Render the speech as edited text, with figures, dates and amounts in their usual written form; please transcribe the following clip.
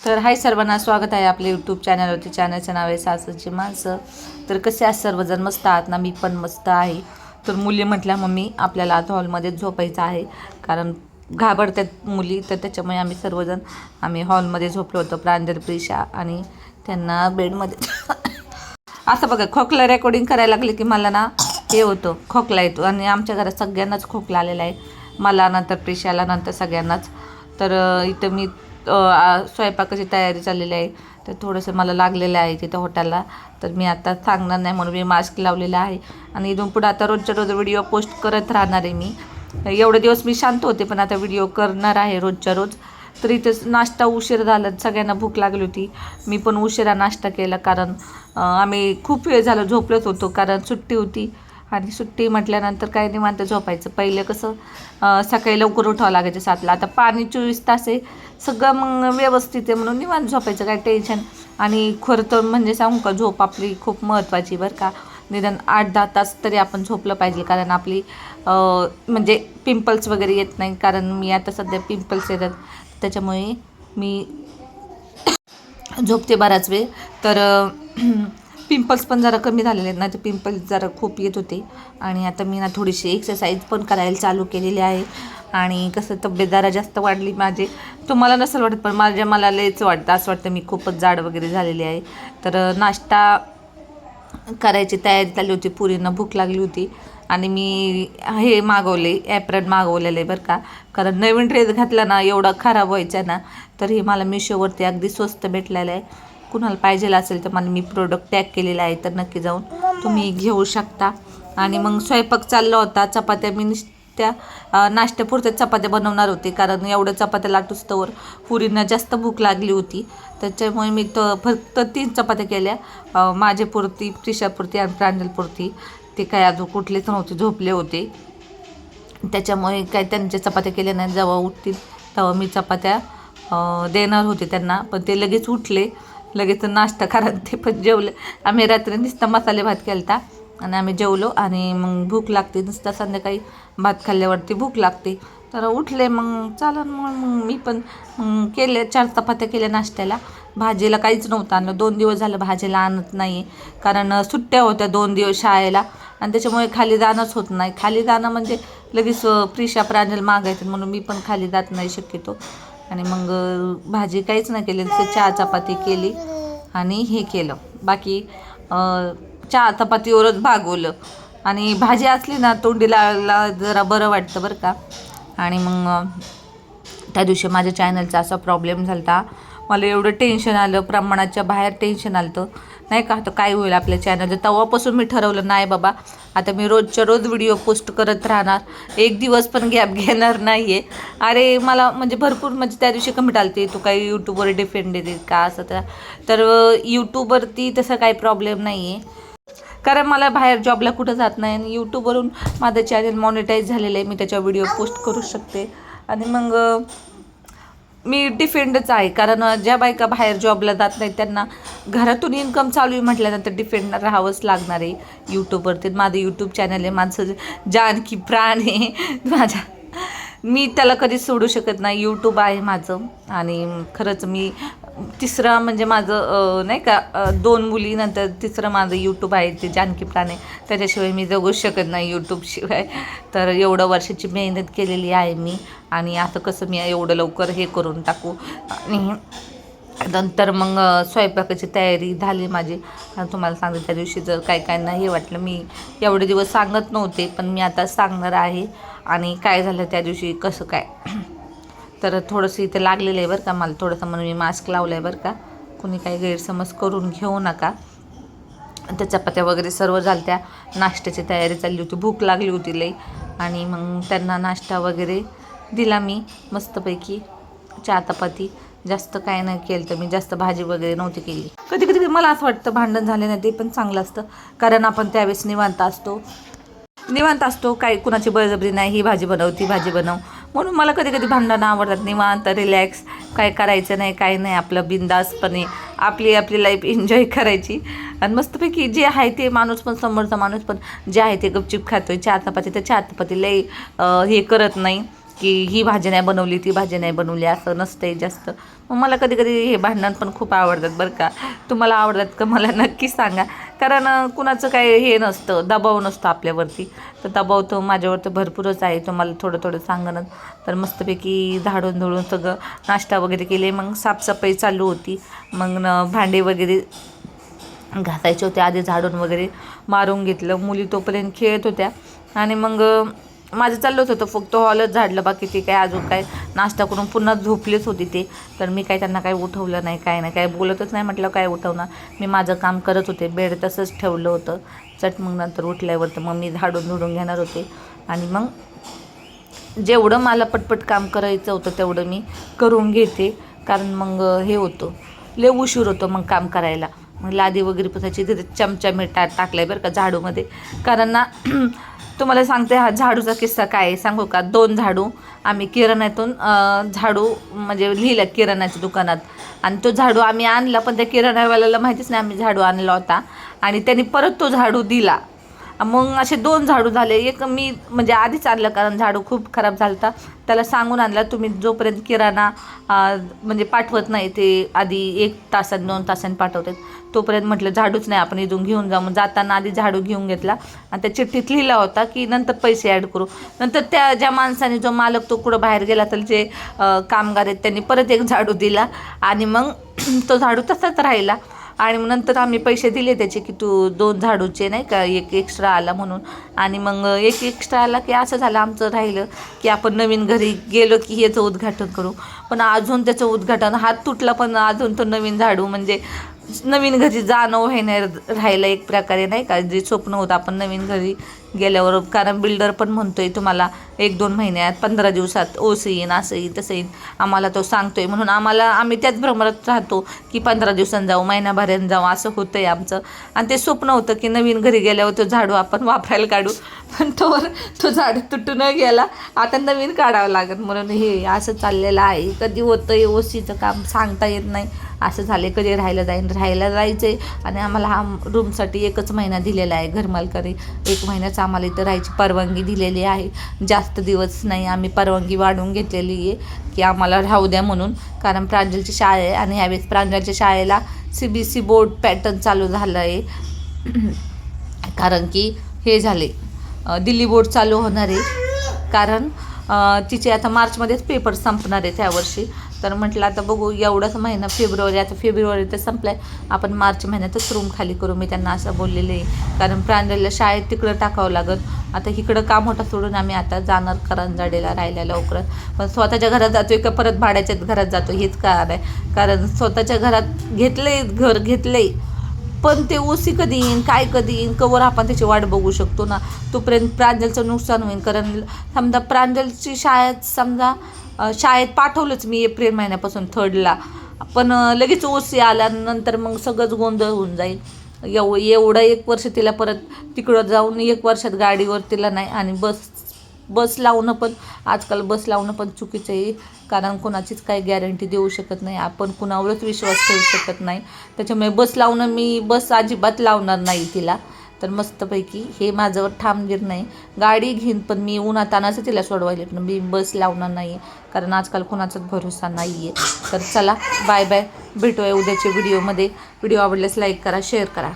तर हाय सर्वांना, स्वागत आहे आपल्या यूट्यूब चॅनलवरती. चॅनलचं नाव आहे सासरची माणसं. तर कसे आज सर्वजण मस्त आहात ना? मी पण मस्त आहे. तर मुली म्हटल्या मम्मी आपल्याला आता हॉलमध्येच झोपायचं आहे, कारण घाबरतात मुली. तर त्याच्यामुळे आम्ही हॉलमध्ये झोपलो होतो, प्रांजल, प्रिशा आणि त्यांना बेडमध्ये असं बघा, खोकला रेकॉर्डिंग करायला लागले की मला ना हे होतं, खोकला येतो. आणि आमच्या घरात सगळ्यांनाच खोकला आलेला आहे, मला नंतर प्रिशाला नंतर सगळ्यांनाच. तर इथं मी स्वयंपाकाची तयारी चाललेली आहे. तर थोडंसं मला लागलेलं आहे तिथं हॉटेलला, तर मी आता सांगणार नाही म्हणून मी मास्क लावलेला आहे. आणि इथून पुढं आता रोजच्या रोज व्हिडिओ पोस्ट करत राहणार आहे मी. एवढे दिवस मी शांत होते, पण आता व्हिडिओ करणार आहे रोजच्या रोज. तर इथंच नाश्ता उशीर झाला, सगळ्यांना भूक लागली होती. मी पण उशिरा नाश्ता केला, कारण आम्ही खूप वेळ झालं झोपलत होतो, कारण सुट्टी होती. आणि सुट्टी म्हटल्यानंतर काय निवांत झोपायचं. पहिलं कसं सकाळी लवकर उठावं लागायचं 7ला. आता पाणी 24 तास आहे, सगळं मग व्यवस्थित आहे म्हणून निवांत झोपायचं, काय टेन्शन. आणि खरं तर म्हणजे सांगू का, झोप आपली खूप महत्त्वाची बरं का. निदान 8-10 तास तरी आपण झोपलं पाहिजे, कारण आपली म्हणजे पिंपल्स वगैरे येत नाही. कारण मी आता सध्या पिंपल्स येतात, त्याच्यामुळे मी झोपते बराच वेळ. तर पिंपल्स पण जरा कमी झालेले आहेत ना, तर पिंपल्स जरा खूप येत होते. आणि आता मी ना थोडीशी एक्सरसाइज पण करायला चालू केलेली आहे. आणि कसं तब्येत जरा जास्त वाढली माझी. तुम्हाला नसेल वाटत, पण मला लयच वाटतं, असं वाटतं मी खूपच जाड वगैरे झालेली आहे. तर नाश्ता करायची तयारी चालली होती, पुरींना भूक लागली होती. आणि मी हे मागवले, ॲप्रन मागवलेलं आहे बरं का. कारण नवीन ड्रेस घातला ना एवढा खराब व्हायचा ना, तर हे मला मिशोवरती अगदी स्वस्त भेटलेलं आहे. कुणाला पाहिजे असेल तर मला मी प्रोडक्ट टॅग केलेला आहे, तर नक्की जाऊन तुम्ही घेऊ शकता. आणि मग स्वयंपाक चालला होता. चपात्या मी त्या नाश्त्यापुरत्या चपात्या बनवणार होते, कारण एवढ्या चपात्या लाटूस्तवर पुरींना जास्त भूक लागली होती. त्याच्यामुळे मी फक्त 3 चपात्या केल्या, माझ्यापुरती, प्रिशापुरती आणि प्रांजलपुरती. ते काय अजून कुठलेच नव्हते, झोपले होते. त्याच्यामुळे काय त्यांच्या चपात्या केल्या नाही. जेव्हा उठतील तेव्हा मी चपात्या देणार होते त्यांना, पण ते लगेच उठले, लगेच नाश्ता करा. ते पण जेवले. आम्ही रात्री नुसता मसाले भात केला आणि आम्ही जेवलो. आणि मग भूक लागते, नुसता संध्याकाळी भात खाल्ल्यावरती भूक लागते. तर उठले, मग चालन मग मी पण केले 4 चपात्या केल्या नाश्त्याला. भाजीला काहीच नव्हतं आणलं, 2 दिवस झालं भाजीला आणत नाही, कारण सुट्ट्या होत्या 2 दिवस शाळेला. आणि त्याच्यामुळे खाली जाणंच होत नाही. खाली जाणं म्हणजे लगेच प्रिशा, प्रांजल मागायचं, म्हणून मी पण खाली जात नाही शक्यतो. आणि मग भाजी काहीच नाही केली, ते 4 चपाती केली आणि हे केलं. बाकी 4 चपातीवरच भागवलं. आणि भाजी असली ना तोंडीला जरा बरं वाटतं बरं का. आणि मग त्या दिवशी माझ्या चॅनलचा असा प्रॉब्लेम झाला होता, मला एवढं टेन्शन आलं, प्रमाणाच्या बाहेर टेन्शन आलं होतं नाही का. तर काय होईल आपल्या चॅनलचं. तेव्हापासून मी ठरवलं, नाही बाबा आता मी रोजच्या रोज व्हिडिओ पोस्ट करत राहणार, एक दिवस पण गॅप घेणार नाही आहे. अरे मला म्हणजे भरपूर, म्हणजे त्या दिवशी कमेंट आली, तू काही यूट्यूबवर डिपेंड येते का असं. तर यूट्यूबवरती तसं काही प्रॉब्लेम नाही आहे, कारण मला बाहेर जॉबला कुठं जात नाही. आणि यूट्यूबवरून माझं चॅनल मॉनिटाईज झालेलं आहे, मी त्याच्यावर व्हिडिओ पोस्ट करू शकते. आणि मग मी डिफेंडच आहे, कारण ज्या बायका बाहेर जॉबला जात नाहीत त्यांना घरातून इन्कम चालू आहे म्हटल्यानंतर डिफेंड राहावंच लागणार आहे यूट्यूबवरती. माझं यूट्यूब चॅनल आहे, माझं जान की प्राण आहे माझा, मी त्याला कधीच सोडू शकत नाही. यूट्यूब आहे माझं. आणि खरंच मी तिसरं म्हणजे माझं नाही का 2 मुली नंतर तिसरं माझं यूट्यूब आहे, ते जानकी प्राण आहे. त्याच्याशिवाय मी जगूच शकत नाही यूट्यूबशिवाय. तर एवढं वर्षाची मेहनत केलेली आहे मी. आणि आता कसं मी एवढं लवकर हे करून टाकू. आणि नंतर मग स्वयंपाकाची तयारी झाली माझी. आणि तुम्हाला सांगते, त्या दिवशी जर काय काय नाही वाटलं, मी एवढे दिवस सांगत नव्हते, पण मी आता सांगणार आहे. आणि काय झालं त्या दिवशी कसं काय, तर थोडंसं इथे लागलेलं आहे बरं का मला थोडंसं, म्हणून मी मास्क लावलं आहे बरं का. कुणी काही गैरसमज करून घेऊ नका. त्या चपात्या वगैरे सर्व झाल्या, त्या नाश्त्याची तयारी चालली होती, भूक लागली होती लई. आणि मग त्यांना नाश्ता वगैरे दिला मी मस्तपैकी. 4 चपाती, जास्त काय नाही केलं, तर मी जास्त भाजी वगैरे नव्हती केली. कधी कधी मला असं वाटतं भांडण झाले नाही ते पण चांगलं असतं, कारण आपण त्यावेळेस निवांत असतो, काही कुणाची बळजबरी नाही, ही भाजी बनव ती भाजी बनव. म्हणून मला कधी कधी भांडणं आवडतात. निवांत रिलॅक्स, काय करायचं नाही, काय नाही, आपलं बिंदासपणे आपली लाईफ एन्जॉय करायची. आणि मस्तपैकी जे आहे ते, माणूस पण समोरचा माणूस पण जे आहे ते गपचिप खातोय. 4 चपाती तर 4 चपाती, लई हे करत नाही की ही भाजी नाही बनवली ती भाजी नाही बनवली, असं नसतंय जास्त. मग मला कधी कधी हे भांडण पण खूप आवडतात बरं का. तुम्हाला आवडतात का मला नक्की सांगा. कारण कुणाचं काय हे नसतं, दबाव नसतो आपल्यावरती. तर दबाव तो माझ्यावर तर भरपूरच आहे, तुम्हाला थोडं थोडं सांगणं. तर मस्तपैकी झाडून धुळून सगळं नाश्ता वगैरे केले. मग साफसफाई चालू होती. मग भांडे वगैरे घासायचे होते, आधी झाडून वगैरे मारून घेतलं. मुली तोपर्यंत खेळत होत्या आणि मग माझं चाललंच होतं, फक्त हॉलच झाडलं, बाकी ते काय अजून काय नाश्ता करून पुन्हा झोपलेच होते ते. तर मी काय त्यांना काय उठवलं नाही, काय नाही, काय बोलतच नाही. म्हटलं काय उठवणार, मी माझं काम करत होते. बेड तसंच ठेवलं होतं. मग नंतर उठल्यावर तर मग मी झाडून झुडून घेणार होते. आणि मग जेवढं मला पटपट काम करायचं होतं तेवढं मी करून घेते. कारण मग हे होतं, लय उशीर होतो मग काम करायला. मग लादी वगैरे पुसायची, तिथे चमचा मीठ टाकलाय बरं का झाडूमध्ये. कारण ना तुम्हाला सांगते, हा झाडूचा किस्सा काय आहे सांगू का. 2 झाडू आम्ही किराण्यातून झाडू म्हणजे लिहिलं किराणाच्या दुकानात, आणि तो झाडू आम्ही आणला, पण त्या किराणावाल्याला माहितीच नाही आम्ही झाडू आणला होता. आणि त्यांनी परत तो झाडू दिला. मग असे 2 झाडू झाले. एक मी म्हणजे आधीच आणलं, कारण झाडू खूप खराब झाला होता. त्याला सांगून आणला, तुम्ही जोपर्यंत किराणा म्हणजे पाठवत नाही, ते आधी 1 तासात 2 तासांनी पाठवतात, तोपर्यंत म्हटलं झाडूच नाही, आपण इथून घेऊन जाऊ. मग जाताना आधी झाडू घेऊन घेतला आणि त्या चिठ्ठीत लिहिला होता की नंतर पैसे ॲड करू. नंतर त्या ज्या माणसाने, जो मालक, तो कुठं बाहेर गेला, तर जे कामगार आहेत त्यांनी परत एक झाडू दिला. आणि मग तो झाडू तसाच राहिला. आणि मग नंतर आम्ही पैसे दिले त्याचे, की तू 2 झाडूचे नाही का, 1 एक्स्ट्रा आला म्हणून. आणि मग 1 एक्स्ट्रा आला की असं झालं आमचं राहिलं, की आपण नवीन घरी गेलो की ह्याचं उद्घाटन करू. पण अजून त्याचं उद्घाटन, हात तुटला, पण अजून तो नवीन झाडू म्हणजे नवीन घरी जाणं व्हायला राहिलं एक प्रकारे नाही का. जे स्वप्न होतं आपण नवीन घरी गेल्यावर, कारण बिल्डर पण म्हणतोय तुम्हाला 1-2 महिन्यात, 15 दिवसात ओसी येईन, असं येईल तसं येईल, आम्हाला तो सांगतोय. म्हणून आम्ही त्याच भ्रमरात राहतो की 15 दिवसांनी जाऊ, महिनाभराने जाऊ, असं होतंय आमचं. आणि ते स्वप्न होतं की नवीन घरी गेल्यावर तो झाडू आपण वापरायला काढू. पण तो झाडू तुटून गेला, आता नवीन काढावं लागेल. म्हणून हे असं चाललेलं आहे. कधी होतं ओसीचं काम सांगता येत नाही. असं झाले कधी राहायला जायचं आहे. आणि आम्हाला हा रूमसाठी 1च महिना दिलेला आहे घरमालकाने. 1 महिन्याचं आम्हाला इथं राहायची परवानगी दिलेली आहे. जास्त दिवस नाही, आम्ही परवानगी वाढवून घेतलेली आहे की आम्हाला राहू द्या म्हणून. कारण प्रांजलची शाळा आहे आणि ह्यावेळेस प्रांजलच्या शाळेला CBSE बोर्ड पॅटर्न चालू झालं आहे. कारण की हे झाले, दिल्ली बोर्ड चालू होणार आहे. कारण तिचे आता मार्चमध्येच पेपर संपणार आहेत ह्या वर्षी. तर म्हटलं आता बघू, एवढाच महिना फेब्रुवारी, आता फेब्रुवारी तर संपला आहे, आपण मार्च महिन्यातच रूम खाली करू, मी त्यांना असं बोललेलं आहे. कारण प्रांजलला शाळेत तिकडं टाकावं लागत. आता इकडं काम होता सोडून आम्ही आता जाणार करंजाडेला राहायला लवकरच. पण स्वतःच्या घरात जातोय का परत भाड्याच्याच घरात जातो हेच कळणार आहे. कारण स्वतःच्या घरात घर घेतलंय, पण ते ओसी कधी येईन, काय कधी येईन, कवर आपण त्याची वाट बघू शकतो ना. तोपर्यंत प्रांजलचं नुकसान होईल. कारण समजा प्रांजलची शाळेत पाठवलंच मी एप्रिल महिन्यापासून 3rd, पण लगेच ओसी आल्यानंतर मग सगळंच गोंधळ होऊन जाईल. एवढं 1 वर्ष तिला परत तिकडं जाऊन 1 वर्षात गाडीवर तिला नाही. आणि बस लावणं पण, आजकाल बस लावणं पण चुकीचं आहे. कारण कोणाचीच काही गॅरंटी देऊ शकत नाही आपण, कुणावरच विश्वास ठेवू शकत नाही. त्याच्यामुळे मी बस अजिबात लावणार नाही तिला. तर मस्तपैकी हे माझं ठाम निर्णय. गाडी घेईन, पण मी उन्हातानाचं तिला सोडवायला, पण मी बस लावणार नाही. कारण आजकाल कोणाचाच भरोसा नाही आहे. तर चला, बाय बाय, भेटूया उद्याच्या व्हिडिओमध्ये. व्हिडिओ आवडल्यास लाईक करा, शेअर करा.